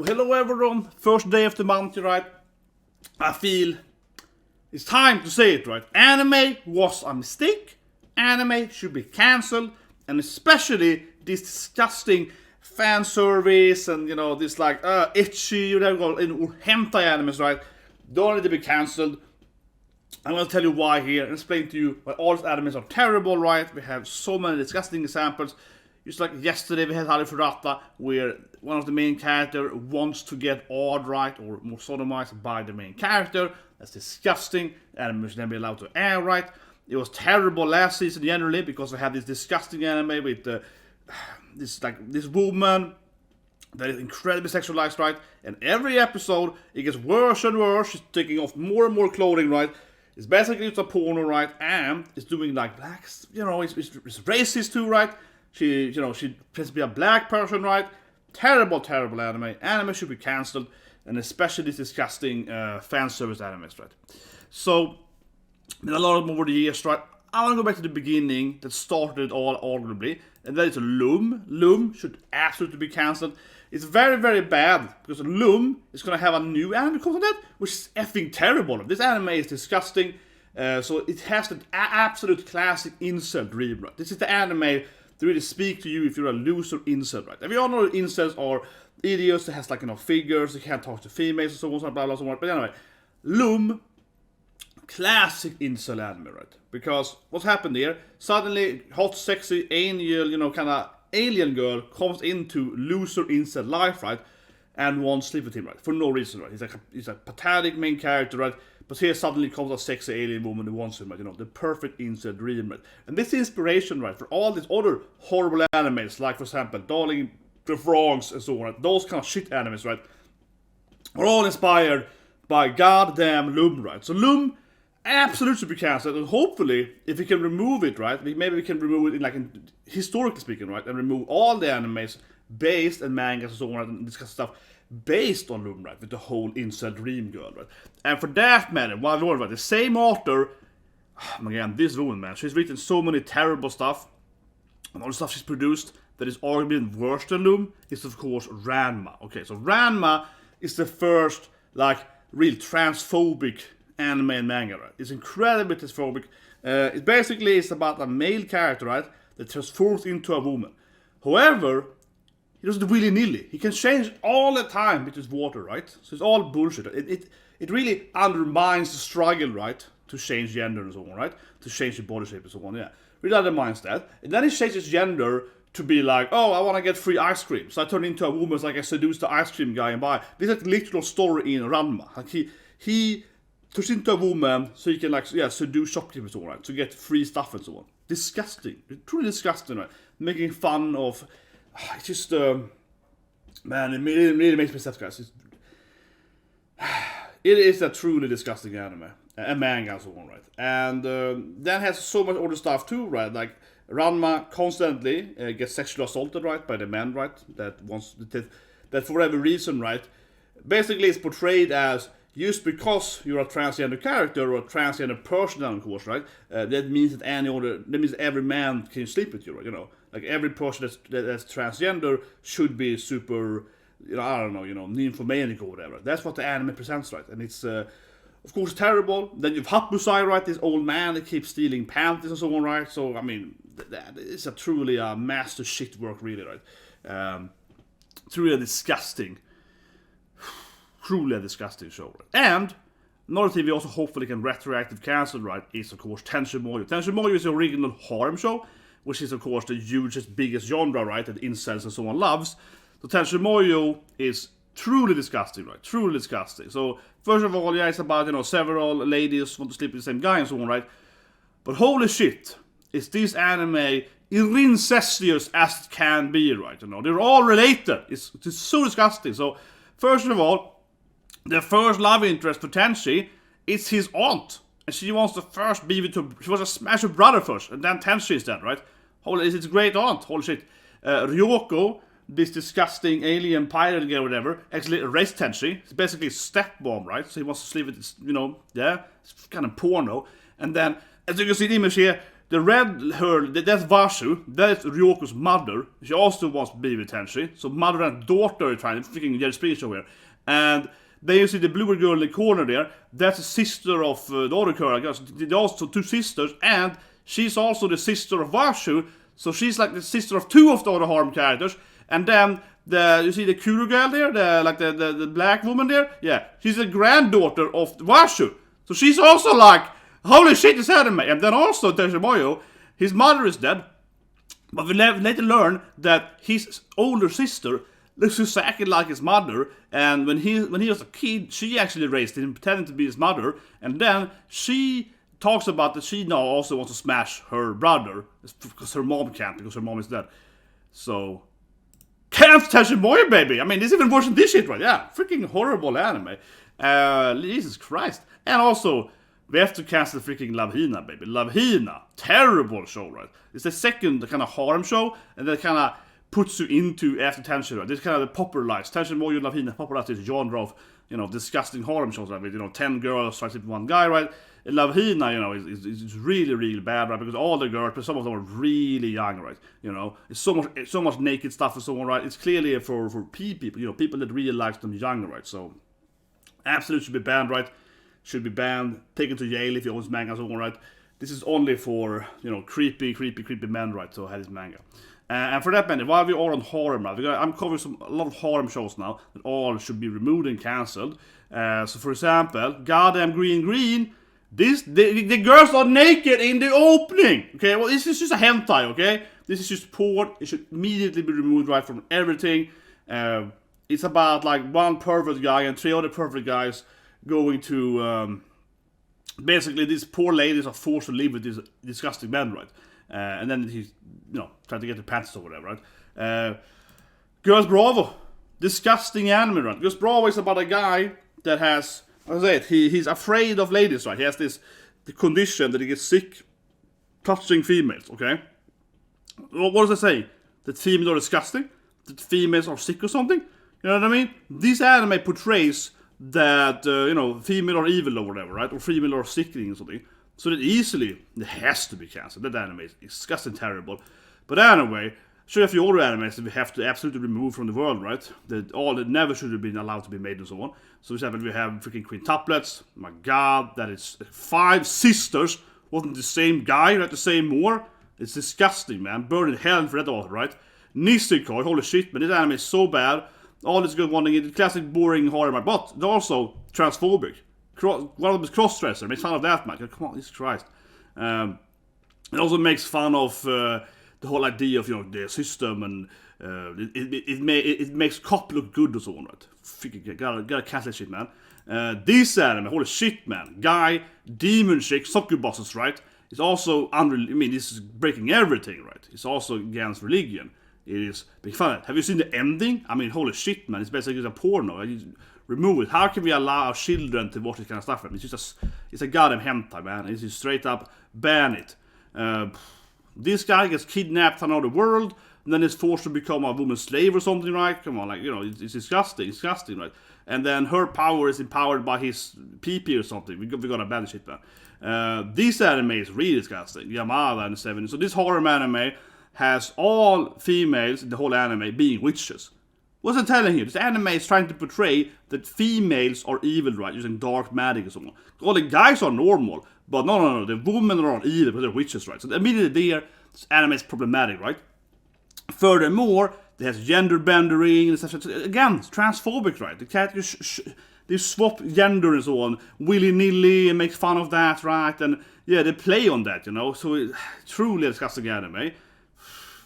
Hello everyone, first day of the month, right? I feel it's time to say it, right? Anime was a mistake, anime should be cancelled, and especially this disgusting fan service and this like ecchi, or hentai animes, right? Don't need to be cancelled. I'm gonna tell you why here and explain to you why all these animes are terrible, right? We have so many disgusting examples. Just like yesterday we had Harifurata, where one of the main character wants to get awed, right, or more sodomized by the main character. That's disgusting. Anime should never be allowed to air, right? It was terrible last season generally because we had this disgusting anime with this woman that is incredibly sexualized, right? And every episode it gets worse and worse. She's taking off more and more clothing, right? It's basically just a porno, right? And it's doing like blacks, it's racist too, right? She tries to be a black person, right? Terrible anime. Anime should be cancelled, and especially this disgusting fan service animes, right? So, in a lot of over the years, right? I want to go back to the beginning that started all arguably, and that is Loom. Loom should absolutely be cancelled. It's very, very bad because Loom is going to have a new anime called that, which is effing terrible. This anime is disgusting. So it has the absolute classic incel dream, right? This is the anime to really speak to you if you're a loser incel, right? And we all know that incels are idiots that has figures, they can't talk to females and so on, blah, blah, blah. But anyway, Loom, classic incel anime, right? Because what's happened here, suddenly hot, sexy, angel, kind of alien girl comes into loser incel life, right? And wants to sleep with him, right? For no reason, right? He's a pathetic main character, right? But here suddenly comes a sexy alien woman who wants him, right? The perfect incel dream, right? And this is inspiration, right? For all these other horrible animes, like for example, Darling the Frogs and so on, right? Those kind of shit animes, right? Are all inspired by goddamn Loom, right? So Loom absolutely should be cancelled, and hopefully, if we can remove it, right? Maybe we can remove it in historically speaking, right? And remove all the animes based and mangas and so on, right? And this kind of stuff based on Loom, right? With the whole incel dream girl, right? And for that matter, right? The same author, again, this woman, man, she's written so many terrible stuff, and all the stuff she's produced that is arguably worse than Loom is of course Ranma. Okay, so Ranma is the first real transphobic anime and manga, right? It's incredibly transphobic. It basically is about a male character, right, that transforms into a woman. However, he does it willy-nilly. He can change all the time with his water, right? So it's all bullshit. It really undermines the struggle, right? To change gender and so on, right? To change the body shape and so on, yeah. Really undermines that. And then he changes gender to be like, oh, I want to get free ice cream. So I turn into a woman, so I seduce the ice cream guy and buy. This is a literal story in Ranma. He turns into a woman so he can seduce shopkeepers and so on, right? To get free stuff and so on. Disgusting. Truly disgusting, right? Making fun of... It's just, man, it really makes me sad, guys. It is a truly disgusting anime. A manga and so on, right? And that has so much other stuff too, right? Like, Ranma constantly gets sexually assaulted, right? By the man, right? That for whatever reason, right? Basically, it's portrayed as just because you're a transgender character or a transgender person, of course, right? That means that every man can sleep with you, right? Like every person that's transgender should be super, I don't know, nymphomaniac or whatever. That's what the anime presents, right? And it's, of course, terrible. Then you have Hapusai, right? This old man that keeps stealing panties and so on, right? So, I mean, it's truly a master shit work, really, right? Truly a disgusting show, right? And another thing we also hopefully can retroactive cancel, right, is of course Tenchi Muyo. Tenchi Muyo is the original harem show, which is of course the hugest, biggest genre, right, that incels and so on loves. So Tenchi Muyo is truly disgusting, right? Truly disgusting. So first of all, yeah, it's about several ladies want to sleep with the same guy and so on, right? But holy shit, is this anime incestuous as it can be, right? They're all related. It's so disgusting. So first of all, the first love interest for Tenchi is his aunt. And she wants to first be with she wants to smash her brother first. And then Tenchi is dead, right? Holy, it's his great aunt. Holy shit. Ryoko, this disgusting alien pirate girl or whatever, actually erased Tenchi. It's basically a step bomb, right? So he wants to sleep with this, yeah, it's kind of porno. And then, as you can see in the image here, the red her, that's Vashu. That is Ryoko's mother. She also wants to be with Tenchi. So mother and daughter are trying to freaking get a speech over here. And then you see the bluer girl in the corner there. That's the sister of the other girl, I guess. They're also two sisters. And she's also the sister of Vashu. So she's like the sister of two of the other harem characters. And then you see the Kuru girl there, the black woman there. Yeah, she's the granddaughter of Vashu. So she's also like, holy shit, this anime. And then also Tenchi Muyo, his mother is dead. But we later learn that his older sister looks exactly like his mother. And when he was a kid, she actually raised him, pretending to be his mother. And then she talks about that she now also wants to smash her brother. Because her mom can't, because her mom is dead. So, can't Tenchi Muyo, baby. I mean, this is even worse than this shit, right? Yeah, freaking horrible anime. Jesus Christ. And also, we have to cancel freaking Love Hina, baby. Love Hina. Terrible show, right? It's the second kind of harem show, and that kind of puts you into after Tenchi, right? This kind of the popularized. Tenchi Muyo and Love Hina popularized this genre of, disgusting harem shows, right? With, 10 girls trying to sleep with one guy, right? And Love Hina, is really, really bad, right? Because all the girls, but some of them are really young, right? It's so much naked stuff and so on, right? It's clearly for people, people that really like them younger, right? So, absolutely should be banned, right? Should be banned, taken to jail if you own this manga, so on, right? This is only for, creepy men, right? So have this manga. And for that matter, while we are on harem, right? I'm covering a lot of harem shows now that all should be removed and cancelled. So for example, goddamn Green. The girls are naked in the opening. Okay, well this is just a hentai. Okay, this is just porn. It should immediately be removed right from everything. It's about like one perfect guy and three other perfect guys going to basically these poor ladies are forced to live with this disgusting man, right? And then he's trying to get the pants or whatever, right? Girls Bravo, disgusting anime, right? Girls Bravo is about a guy that has, as I said, he's afraid of ladies, right? He has the condition that he gets sick touching females, okay? What does it say? That females are disgusting? That females are sick or something? You know what I mean? This anime portrays that, female are evil or whatever, right? Or female are sickening or something. So that easily, it has to be cancelled. That anime is disgusting terrible. But anyway, show a few other animes that we have to absolutely remove from the world, right? That never should have been allowed to be made and so on. So for example, we have freaking quintuplets. My god, that is 5 sisters. Wasn't the same guy, right? The same more. It's disgusting, man. Burn in hell for that author, right? Nisekoi, holy shit, man. This anime is so bad. All this good wanting it, classic boring horror, but they're also transphobic. One of them is cross-dresser, makes fun of that, man. Come on, Jesus Christ. It also makes fun of the whole idea of the system, and it makes cop look good or so on, right? Freaking gotta cancel that shit, man. This anime, holy shit, man. Guy, demon chick, succubuses, right? It's also this is breaking everything, right? It's also against religion. It is big fun. Have you seen the ending? Holy shit, man. It's basically a porno. Remove it. How can we allow our children to watch this kind of stuff? It's a goddamn hentai, man. It's just straight up ban it. This guy gets kidnapped from another world, and then is forced to become a woman's slave or something, right? Come on, it's disgusting, right? And then her power is empowered by his PP or something. We gotta ban this shit, man. This anime is really disgusting. Yamada and 70. So this horror anime has all females in the whole anime being witches. What's it telling you? This anime is trying to portray that females are evil, right? Using dark magic or something. All the guys are normal, but no. The women are not evil because they're witches, right? So immediately there, this anime is problematic, right? Furthermore, it has gender bendering and stuff. Again, it's transphobic, right? They swap gender and so on willy-nilly and make fun of that, right? And yeah, they play on that, So it's truly a disgusting anime.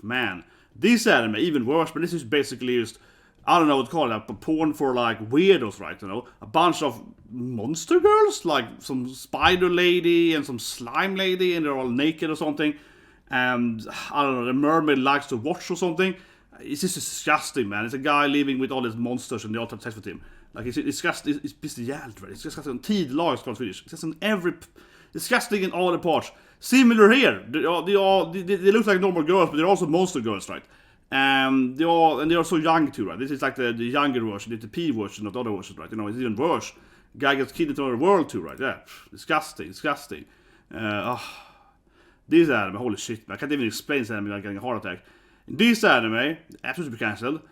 Man, this anime even worse, but this is basically just, I don't know what to call it, but porn for like weirdos, right? A bunch of monster girls, like some spider lady and some slime lady, and they're all naked or something. And I don't know, the mermaid likes to watch or something. It's just disgusting, man. It's a guy living with all his monsters and they all have sex with him. Like it's disgusting. It's bestialt, right? It's disgusting. Tidlag is called Swedish. It's disgusting disgusting in all the parts. Similar here. They look like normal girls, but they're also monster girls, right? They are so young too, right? This is like the younger version, it's the P version of the other version, right? It's even worse. Guy gets killed into another world too, right? Yeah, disgusting. This anime, holy shit, man. I can't even explain this anime without getting a heart attack. In this anime, absolutely cancelled.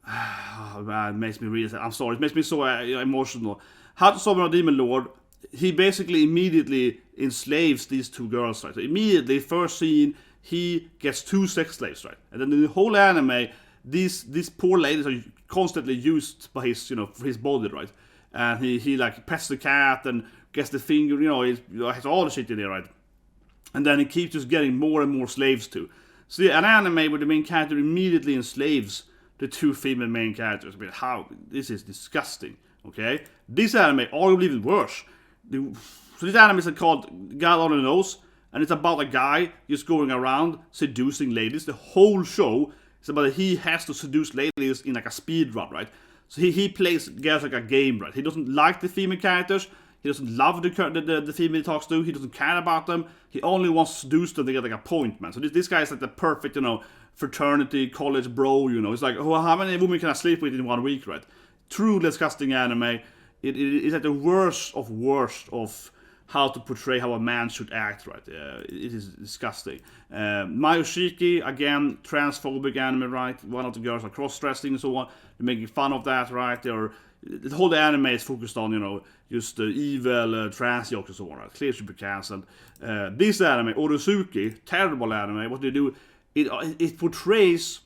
Man, it makes me really, I'm sorry, it makes me so emotional. How to Summon a Demon Lord, he basically immediately enslaves these two girls, right? So immediately, first scene, he gets 2 sex slaves, right? And then in the whole anime, these poor ladies are constantly used by his, for his body, right? And he like pets the cat and gets the finger, he has all the shit in there, right? And then he keeps just getting more and more slaves too. So an anime where the main character immediately enslaves the 2 female main characters. I mean, how? This is disgusting, okay? This anime, arguably even worse. So this anime is called God Only Knows, and it's about a guy just going around seducing ladies. The whole show is about that he has to seduce ladies in like a speed run, right? So he plays guys like a game, right? He doesn't like the female characters. He doesn't love the female he talks to. He doesn't care about them. He only wants to seduce them to get like a point, man. So this guy is like the perfect, fraternity, college bro, It's like, oh, how many women can I sleep with in 1 week, right? True disgusting anime. It is like the worst of how to portray how a man should act, right? It is disgusting. Mayoshiki, again, transphobic anime, right? One of the girls are cross-dressing and so on. They're making fun of that, right? The whole anime is focused on, just evil trans jokes and so on, right? Clearly should be cancelled. This anime, Orosuki, terrible anime. What they do, it portrays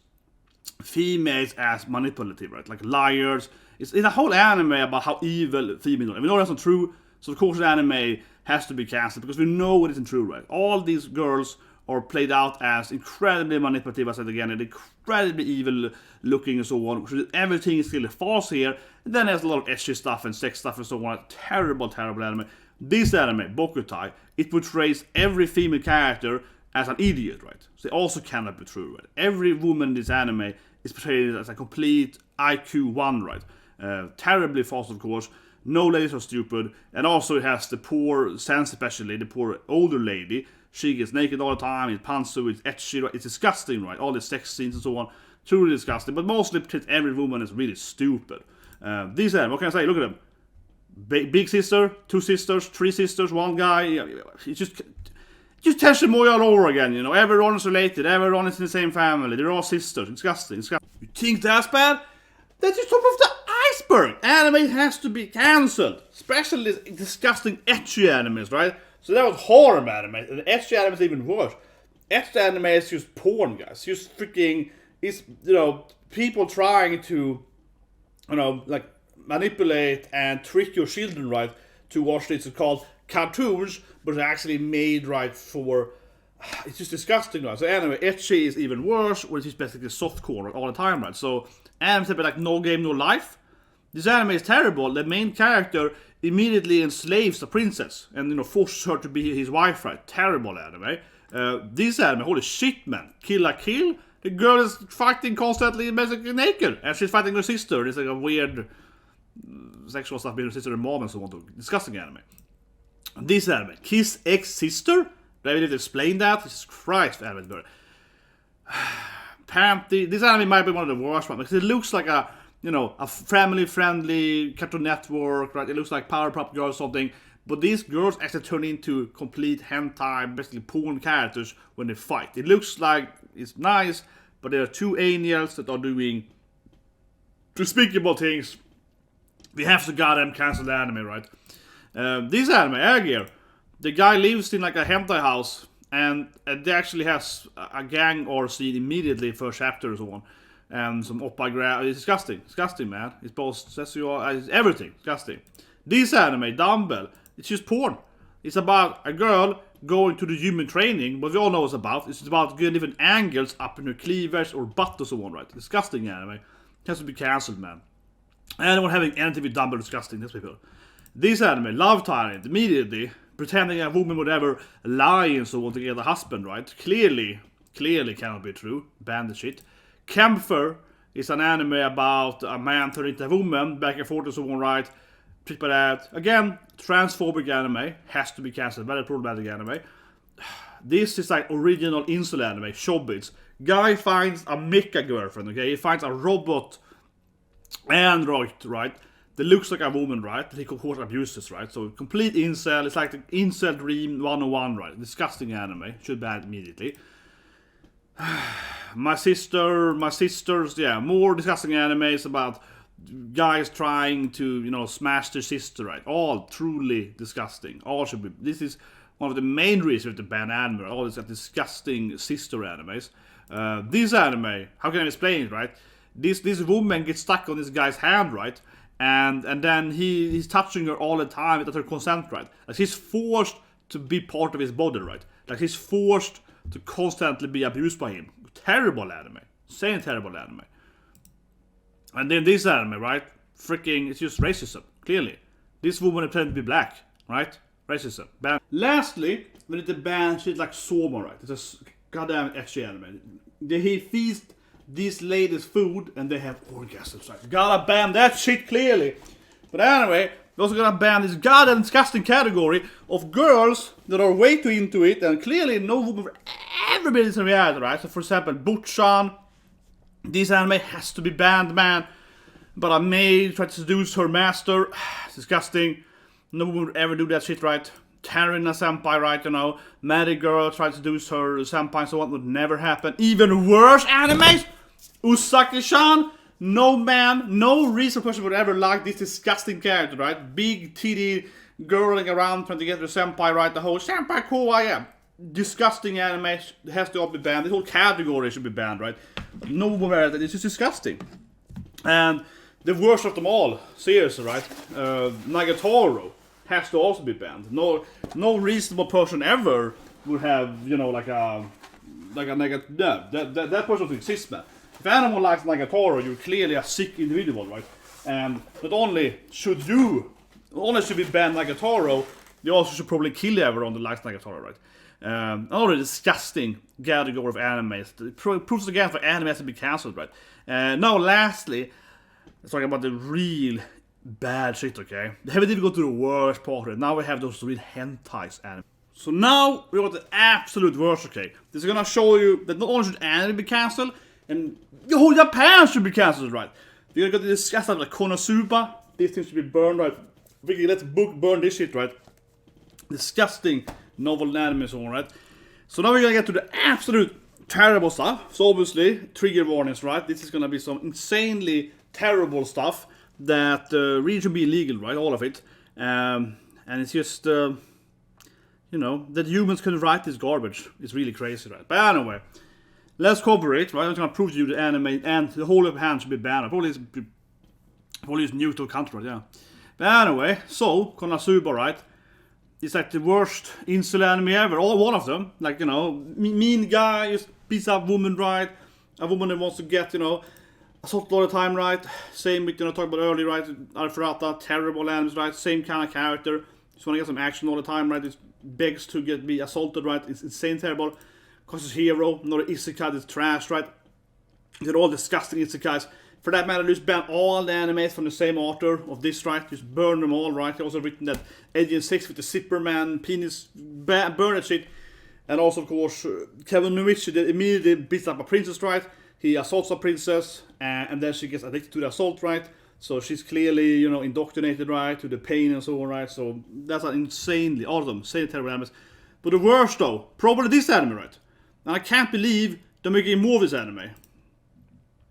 females as manipulative, right? Like liars. It's a whole anime about how evil females are. We know that's not true, so of course the anime has to be cancelled because we know it isn't true, right? All these girls are played out as incredibly manipulative, as I said again, and incredibly evil looking and so on. So everything is clearly false here. And then there's a lot of ecchi stuff and sex stuff and so on. Terrible, terrible anime. This anime, Bokutai, it portrays every female character as an idiot, right? So it also cannot be true, right? Every woman in this anime is portrayed as a complete IQ 1, right? Terribly false, of course. No ladies are stupid. And also it has the poor sense, especially the poor older lady. She gets naked all the time, it's pantsu, it's ecchi, right? It's disgusting, right? All the sex scenes and so on. Truly disgusting. But mostly portrays every woman is really stupid. These anime, what can I say? Look at them. Big sister, 2 sisters, 3 sisters, 1 guy. It's just Tenchi Muyo all over again, Everyone is related, everyone is in the same family, they're all sisters. Disgusting. You think that's bad? That's just top of the iceberg. Anime has to be cancelled. Especially this disgusting ecchi animes, right? So that was harem anime, and ecchi anime is even worse. Ecchi anime is just porn, guys. Just freaking, it's, people trying to, like, manipulate and trick your children, right, to watch this. It's called cartoons, but it's actually made, right, for, it's just disgusting, right? So anyway, ecchi is even worse, which is basically softcore, right, all the time, right? So, animes have been like No Game, No Life. This anime is terrible. The main character immediately enslaves the princess and, forces her to be his wife, right? Terrible anime. This anime, holy shit, man. Kill la Kill. The girl is fighting constantly, basically naked. And she's fighting her sister. It's like a weird sexual stuff between her sister and mom and so on. Disgusting anime. This anime, Kiss X Sister. They didn't explain that. Jesus Christ, anime. Panty. This anime might be one of the worst ones because it looks like a family-friendly Cartoon Network, right? It looks like Powerpuff Girls or something. But these girls actually turn into complete hentai, basically porn characters when they fight. It looks like it's nice, but there are 2 angels that are doing despicable things. We have to goddamn cancel the anime, right? This anime, Aegir, the guy lives in like a hentai house, and they actually has a gang or scene immediately first chapter or so on. And some oppa. It's disgusting, man. It's both sexual, it's everything, disgusting. This anime, Dumbbell, it's just porn. It's about a girl going to the gym and training, but we all know what it's about. It's about getting different angles up in her cleavage or butt or so on, right? Disgusting anime. It has to be cancelled, man. Anyone having anything with Dumbbell disgusting, that's people. This anime, Love Tyrant, immediately pretending a woman would ever lie and so on to get a husband, right? Clearly cannot be true. Ban the shit. Kempfer is an anime about a man turning into a woman, back and forth and so on, right? Treat by that. Again, transphobic anime, has to be cancelled, very problematic anime. This is like original incel anime, Shobits. Guy finds a mecha girlfriend, okay? He finds a robot android, right? that looks like a woman, right? That he of course abuses, right? So complete incel. It's like the incel dream 101, right? Disgusting anime. Should ban immediately. My sisters, yeah, more disgusting animes about guys trying to, you know, smash their sister, right? All truly disgusting. All should be. This is one of the main reasons to ban anime. All these disgusting sister animes. This anime, how can I explain it, right? This woman gets stuck on this guy's hand, right? And then he's touching her all the time without her consent, right? Like he's forced to be part of his body, right? Like he's forced to constantly be abused by him. Terrible anime. Insane terrible anime. And then this anime, right? Freaking, it's just racism, clearly. This woman is pretending to be black, right? Racism. Ban. Lastly, we need to ban shit like Soma, right? It's a goddamn ecchi anime. He feast these ladies food and they have orgasms, right? Gotta ban that shit clearly. But anyway, we're also gonna ban this goddamn disgusting category of girls that are way too into it and clearly no woman will ever be in this reality, right? So for example, Butchan, this anime has to be banned, man. But a maid tried to seduce her master. It's disgusting. No woman would ever do that shit, right? Tarina senpai, right, you know. Maddie girl tried to seduce her senpai and so on. Would never happen. Even worse animes. Usaki-chan. No man, no reason person would ever like this disgusting character, right? Big titty girling around trying to get her senpai, right? The whole senpai cool I am. Disgusting anime has to all be banned. This whole category should be banned, right? No one wear that. It's just disgusting. And the worst of them all, seriously, right? Nagatoro has to also be banned. No reasonable person ever would have, you know, like a that person exists, man. If anyone likes Nagatoro, you're clearly a sick individual, right? And not only should be banned Nagatoro, you also should probably kill everyone that likes Nagatoro, right? Another disgusting category of animes. It proves again for anime has to be cancelled, right? Now, lastly, let's talk about the real bad shit, okay? They haven't even got to the worst part of it. Now we have those real hentais anime. So now we got the absolute worst, okay? This is gonna show you that not only should anime be cancelled, and the whole Japan should be cancelled, right? We're gonna discuss that like Konosuba. These things should be burned, right? Let's burn this shit, right? Disgusting novel anime, so right? So now we're gonna get to the absolute terrible stuff. So obviously, trigger warnings, right? This is gonna be some insanely terrible stuff that really should be illegal, right? All of it. And it's just, you know, that humans can write this garbage. It's really crazy, right? But anyway, let's cover it, right? I'm just gonna prove to you the anime and the whole of Japan should be banned. Probably is neutral country, right? Yeah. But anyway, so Konosuba, right? It's like the worst incel anime ever. All one of them, like, you know, mean guy just beats up woman, right? A woman that wants to get, you know, assaulted all the time, right? Same with, you know, talked about earlier, right? Alfrata, terrible animes, right? Same kind of character. Just want to get some action all the time, right? It begs to be assaulted, right? It's insane, terrible. Causes hero, not an isekai that's trash, right? They're all disgusting isekais. For that matter, just ban all the animes from the same author of this, right? Just burn them all, right? He also written that Agent 6 with the Zipper Man, penis, burn that shit. And also, of course, Kevin Nuichi immediately beats up a princess, right? He assaults a princess, and then she gets addicted to the assault, right? So she's clearly, you know, indoctrinated, right? To the pain and so on, right? So that's an insanely, all of them, insane terrible animes. But the worst, though, probably this anime, right? And I can't believe they're making more of this anime.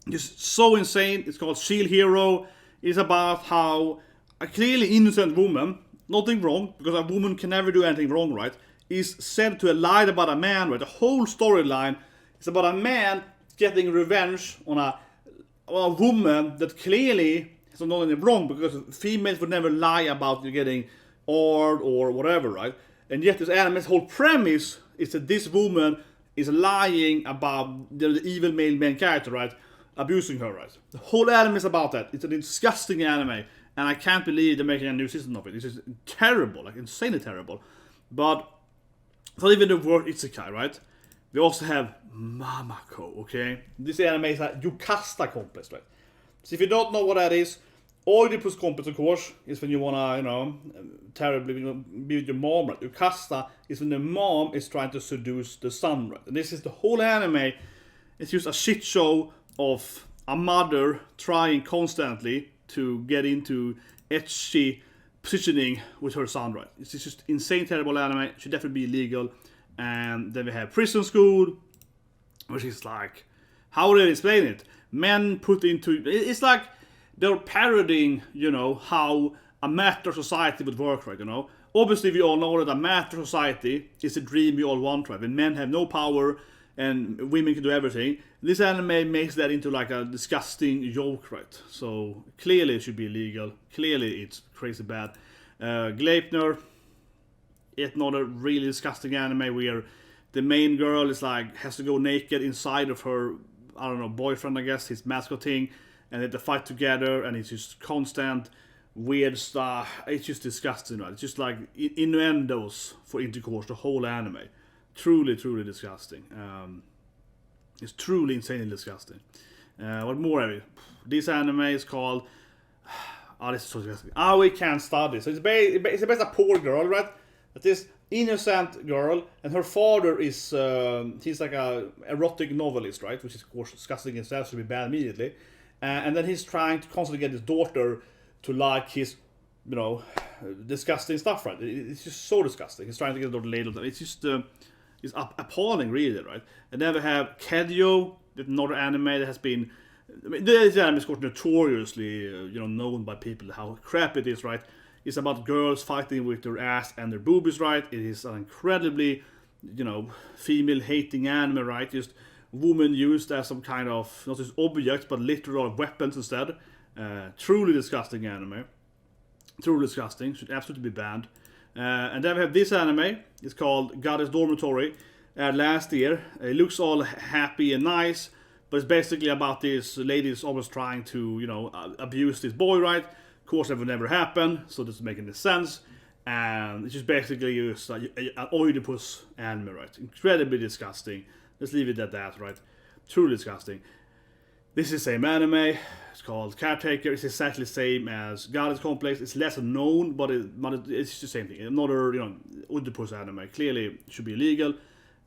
It's so insane. It's called Shield Hero. It's about how a clearly innocent woman, nothing wrong, because a woman can never do anything wrong, right? Is sent to a lie about a man, right? The whole storyline is about a man getting revenge on a woman that clearly has not done anything wrong, because females would never lie about you getting hard or whatever, right? And yet this anime's whole premise is that this woman is lying about the evil male main character, right? Abusing her, right? The whole anime is about that. It's a disgusting anime, and I can't believe they're making a new season of it. This is terrible, like insanely terrible. But it's not even the word isekai, right? We also have Mamako, okay? This anime is a Yukasta complex, right? So if you don't know what that is, Oedipus complex, of course, is when you wanna, you know, terribly be with your mom, right? Yukasta is when the mom is trying to seduce the son, right? And this is the whole anime. It's just a shit show of a mother trying constantly to get into ecchi positioning with her son, right? It's just insane, terrible anime. Should definitely be illegal. And then we have Prison School, which is like, how would I explain it? Men put into, it's like they're parodying, you know, how a matter society would work, right? You know, obviously we all know that a matter society is a dream we all want, right? When men have no power and women can do everything. This anime makes that into like a disgusting joke, right? So clearly it should be illegal. Clearly it's crazy bad. Gleipnir, it's another really disgusting anime where the main girl is like has to go naked inside of her, I don't know, boyfriend, I guess, his mascot thing, and they have to fight together, and it's just constant weird stuff. It's just disgusting, right? It's just like innuendos for intercourse, the whole anime. Truly, truly disgusting. It's truly insanely disgusting. What more have we? This anime is called... Oh, this is so disgusting. We can't study. So it's basically a poor girl, right? But this innocent girl, and her father is... he's like a erotic novelist, right? Which is, of course, disgusting himself, should be banned immediately. And then he's trying to constantly get his daughter to like his, you know, disgusting stuff, right? It's just so disgusting. He's trying to get his daughter laid on. It's just... it's appalling, really, right? And then we have Kedio, another anime that has been... I mean, this anime is, of course, notoriously, you know, known by people how crap it is, right? It's about girls fighting with their ass and their boobies, right? It is an incredibly, you know, female-hating anime, right? Just women used as some kind of, not just objects, but literal weapons instead. Truly disgusting anime. Truly disgusting. Should absolutely be banned. And then we have this anime. It's called Goddess Dormitory. Last year. It looks all happy and nice, but it's basically about this lady is always trying to, you know, abuse this boy, right? Of course, that would never happen, so it doesn't make any sense. And it's just basically just an Oedipus anime, right? Incredibly disgusting. Let's leave it at that, right? Truly disgusting. This is the same anime. It's called Caretaker. It's exactly the same as Goddess Complex. It's less known, but it's the same thing. Another, you know, Oedipus anime. Clearly should be illegal.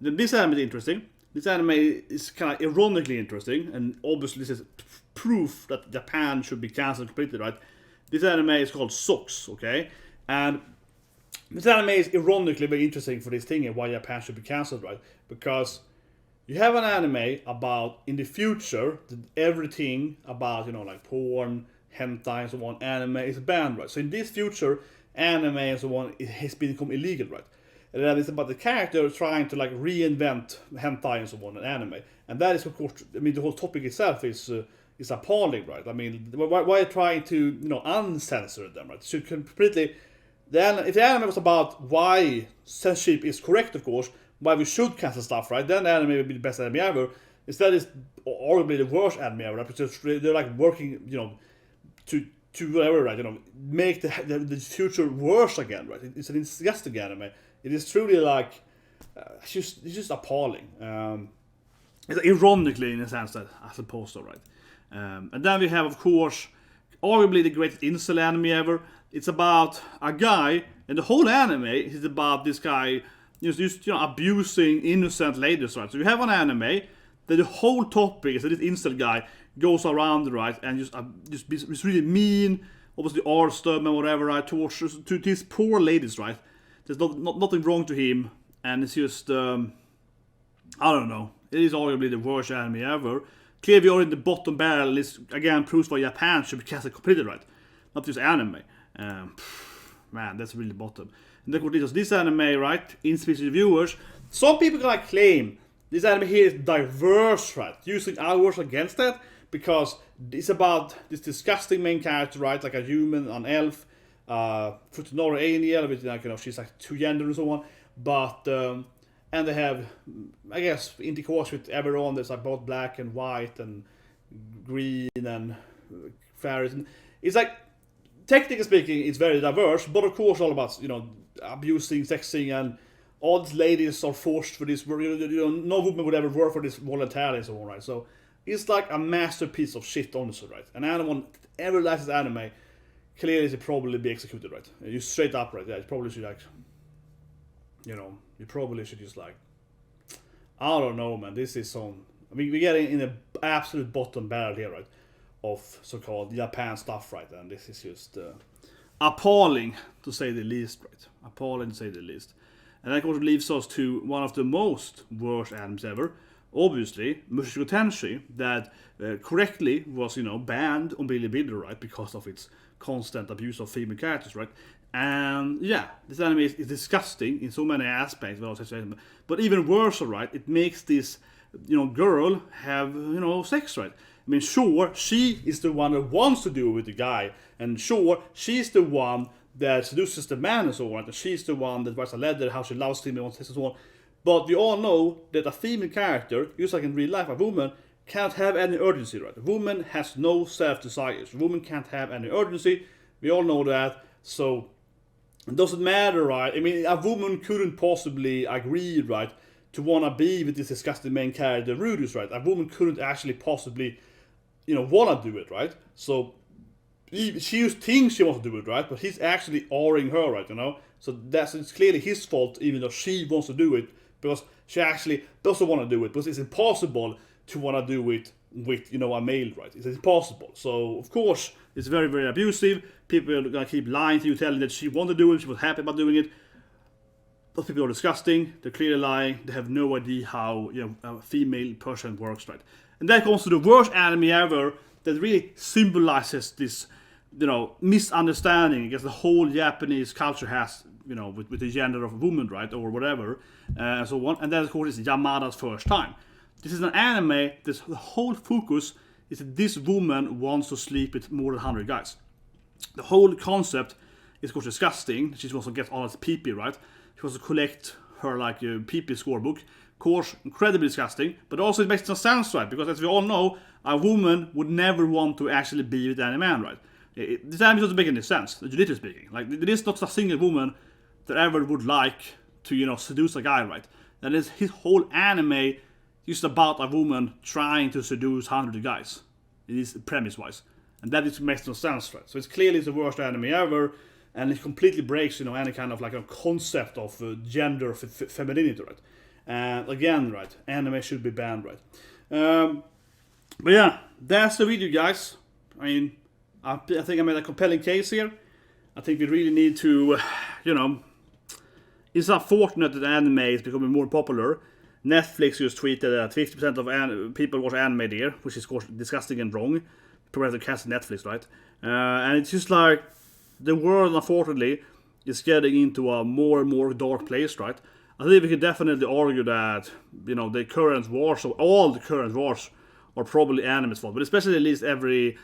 Then this anime is interesting. This anime is kind of ironically interesting, and obviously this is proof that Japan should be cancelled completely, right? This anime is called Socks, okay? And this anime is ironically very interesting for this thing and why Japan should be cancelled, right? Because you have an anime about, in the future, that everything about, you know, like porn, hentai and so on, anime is banned, right? So in this future, anime and so on, it has become illegal, right? And then it's about the character trying to like reinvent hentai and so on in anime. And that is, of course, I mean, the whole topic itself is appalling, right? I mean, why trying to, you know, uncensor them, right? It should completely... If the anime was about why censorship is correct, of course, why we should cancel stuff, right? Then the anime would be the best anime ever. Instead, it's arguably the worst anime ever, right? Because they're like working, you know, to whatever, right? You know, make the future worse again, right? It's an disgusting anime. It is truly like, it's just appalling. It's ironically, in a sense, that I suppose so, right? And then we have, of course, arguably the greatest incel anime ever. It's about a guy, and the whole anime is about this guy just you know, abusing innocent ladies, right? So you have an anime that the whole topic is that this incel guy goes around, right, and just really mean, obviously arstom and whatever, right, towards to these poor ladies, right? There's nothing wrong to him, and it's just I don't know. It is arguably the worst anime ever. Clearly, we are in the bottom barrel. This again proves why Japan should be cancelled completely, right? Not just anime. Man, that's really bottom. And look what it is. This anime, right? In speech reviewers, some people gonna claim this anime here is diverse, right? Using ours against that because it's about this disgusting main character, right? Like a human, an elf, Futanari alien, with like, you know, she's like two genders and so on. But and they have, I guess, intercourse with everyone. There's like both black and white and green and fairies. And it's like, technically speaking, it's very diverse, but of course all about, you know, abusing, sexing, and all these ladies are forced for this. You know, no woman would ever work for this voluntarily and so on, right? So it's like a masterpiece of shit, honestly, right? And anyone ever likes this anime, clearly should probably be executed, right? You straight up, right? Yeah, you probably should like, you know, you probably should just like, I don't know, man. This is some. I mean, we're getting in the absolute bottom barrel here, right? of so-called Japan stuff, right? And this is just appalling, to say the least, right? Appalling, to say the least. And that also leaves us to one of the most worst animes ever. Obviously, Mushoku Tenchi, that correctly was, banned on Bilibili, right? Because of its constant abuse of female characters, right? And yeah, this anime is disgusting in so many aspects, but even worse, right? It makes this, girl have, sex, right? I mean, sure, she is the one that wants to do it with the guy, and sure, she's the one that seduces the man and so on, and she's the one that writes a letter how she loves him and wants sex and so on. But we all know that a female character, just like in real life, a woman can't have any urgency, right? A woman has no self-desires. A woman can't have any urgency. We all know that. So it doesn't matter, right? I mean, a woman couldn't possibly agree, right, to wanna be with this disgusting main character, Rudius, right? A woman couldn't actually possibly, wanna do it, right? So she just thinks she wants to do it, right? But he's actually awing her, right? So it's clearly his fault, even though she wants to do it, because she actually doesn't want to do it, because it's impossible to want to do it with, a male, right? It's impossible. So of course it's very, very abusive. People are gonna keep lying to you, telling that she wanted to do it, she was happy about doing it. Those people are disgusting. They're clearly lying. They have no idea how a female person works, right? And that comes to the worst anime ever that really symbolizes this, misunderstanding against the whole Japanese culture has, with the gender of a woman, right, or whatever, and so on. And that, of course, is Yamada's first time. This is an anime. The whole focus is that this woman wants to sleep with more than 100 guys. The whole concept is, of course, disgusting. She wants to get all his pee-pee, right? She wants to collect her pee-pee scorebook. Of course, incredibly disgusting, but also it makes no sense, right? Because as we all know, a woman would never want to actually be with any man, right? This anime doesn't make any sense, literally speaking. There is not a single woman that ever would like to, seduce a guy, right? That is his whole anime just about a woman trying to seduce 100 guys. It is premise-wise. And that just makes no sense, right? So it's clearly the worst anime ever, and it completely breaks, any kind of a concept of gender femininity, right? And again, right, anime should be banned, right? But yeah, that's the video, guys. I mean, I think I made a compelling case here. I think we really need to, it's unfortunate that anime is becoming more popular. Netflix just tweeted that 50% of people watch anime there, which is, of course, disgusting and wrong. Probably have to cancel Netflix, right? And it's just like the world, unfortunately, is getting into a more and more dark place, right? I think we could definitely argue that, the current wars, or all the current wars, are probably anime's fault. But especially at least every,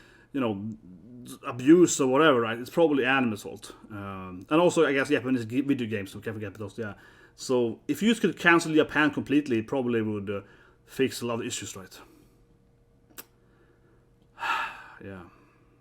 abuse or whatever, right? It's probably anime's fault. And also, I guess, Japanese video games, so can't forget those, yeah. So if you could cancel Japan completely, it probably would fix a lot of issues, right? Yeah.